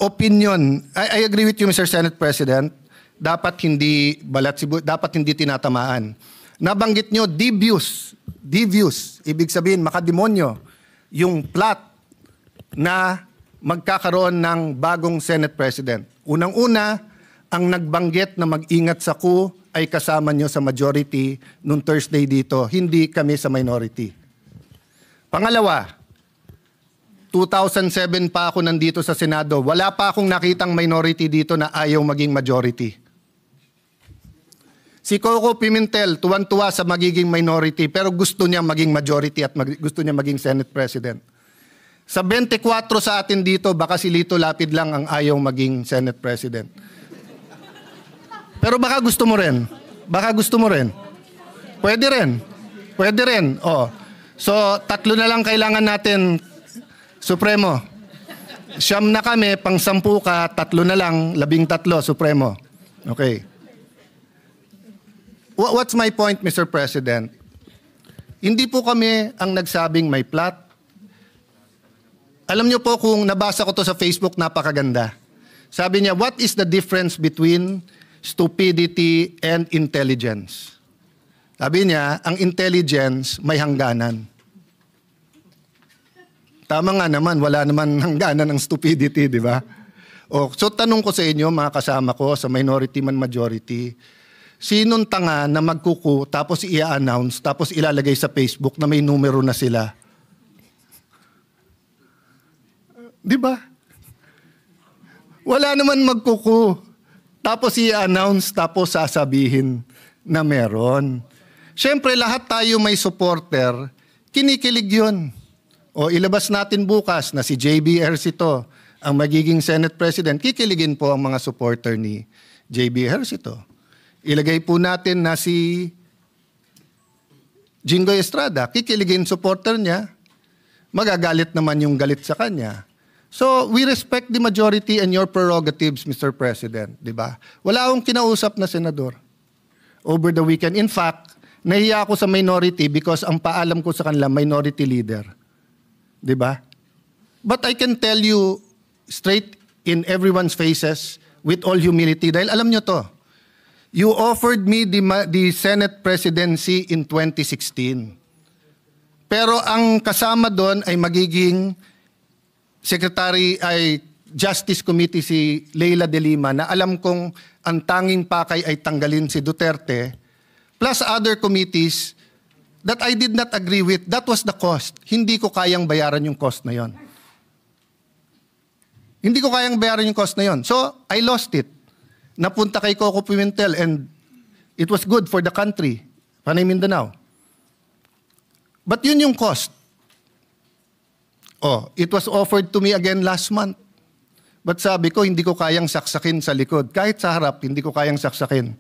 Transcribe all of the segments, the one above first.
opinion. I agree with you, Mr. Senate President. Dapat hindi dapat hindi tinatamaan. Nabanggit nyo, devious. Devious. Ibig sabihin, makademonyo. Yung plot na magkakaroon ng bagong Senate President. Unang-una, ang nagbanggit na mag-ingat sa coup ay kasama nyo sa majority nung Thursday dito. Hindi kami sa minority. Pangalawa, 2007 pa ako nandito sa Senado. Wala pa akong nakitang minority dito na ayaw maging majority. Si Coco Pimentel, tuwan-tuwa sa magiging minority pero gusto niya maging majority at gusto niya maging Senate President. Sa 24 sa atin dito, baka si Lito Lapid lang ang ayaw maging Senate President. Pero baka gusto mo rin. Baka gusto mo rin. Pwede rin. Pwede rin. Oh. So, 3 na lang kailangan natin, Supremo. 9 na kami, pang 10 ka, 3 na lang, 13, Supremo. Okay. What's my point, Mr. President? Hindi po kami ang nagsabing may plot. Alam niyo po kung nabasa ko to sa Facebook, napakaganda. Sabi niya, what is the difference between stupidity and intelligence? Sabi niya, ang intelligence may hangganan. Tama nga naman, wala naman hangganan ng stupidity, di ba? So tanong ko sa inyo, mga kasama ko, sa minority man majority, sinong tanga na magkuku tapos i-announce tapos ilalagay sa Facebook na may numero na sila? Di ba? Wala naman magkuku tapos i-announce tapos sasabihin na meron. Siyempre lahat tayo may supporter, kinikilig yun. O ilabas natin bukas na si JB Ejercito ang magiging Senate President, kikiligin po ang mga supporter ni JB Ejercito. Ilagay po natin na si Jinggoy Estrada, kikiligin supporter niya, magagalit naman yung galit sa kanya. So, we respect the majority and your prerogatives, Mr. President, di ba? Wala akong kinausap na senador over the weekend. In fact, nahiya ako sa minority because ang paalam ko sa kanila, minority leader. Di ba? But I can tell you straight in everyone's faces with all humility, dahil alam nyo to, you offered me the Senate presidency in 2016. Pero ang kasama doon ay magiging Secretary ay Justice Committee si Leila de Lima na alam kong ang tanging pakay ay tanggalin si Duterte plus other committees that I did not agree with. That was the cost. Hindi ko kayang bayaran yung cost na yon. Hindi ko kayang bayaran yung cost na yon. So, I lost it. Napunta kay Coco Pimentel and it was good for the country. Panay Mindanao. But yun yung cost. Oh, it was offered to me again last month. But sabi ko, hindi ko kayang saksakin sa likod. Kahit sa harap, hindi ko kayang saksakin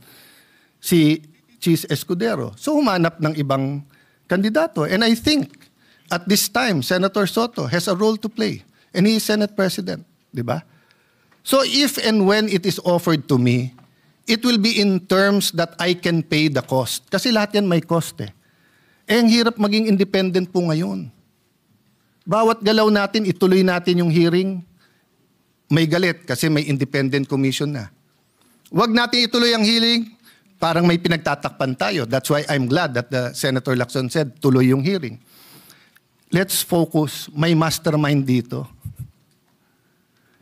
si Chis Escudero. So humanap ng ibang kandidato. And I think, at this time, Senator Soto has a role to play. And he is Senate President. Diba? So if and when it is offered to me, it will be in terms that I can pay the cost. Kasi lahat yan may cost eh. Eh, ang hirap maging independent po ngayon. Bawat galaw natin, ituloy natin yung hearing, may galit kasi may independent commission na. Huwag natin ituloy ang hearing, parang may pinagtatakpan tayo. That's why I'm glad that the Senator Lacson said, tuloy yung hearing. Let's focus, may mastermind dito.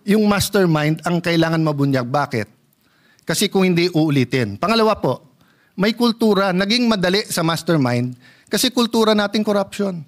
Yung mastermind ang kailangan mabunyag. Bakit? Kasi kung hindi uulitin. Pangalawa po, may kultura, naging madali sa mastermind kasi kultura nating corruption.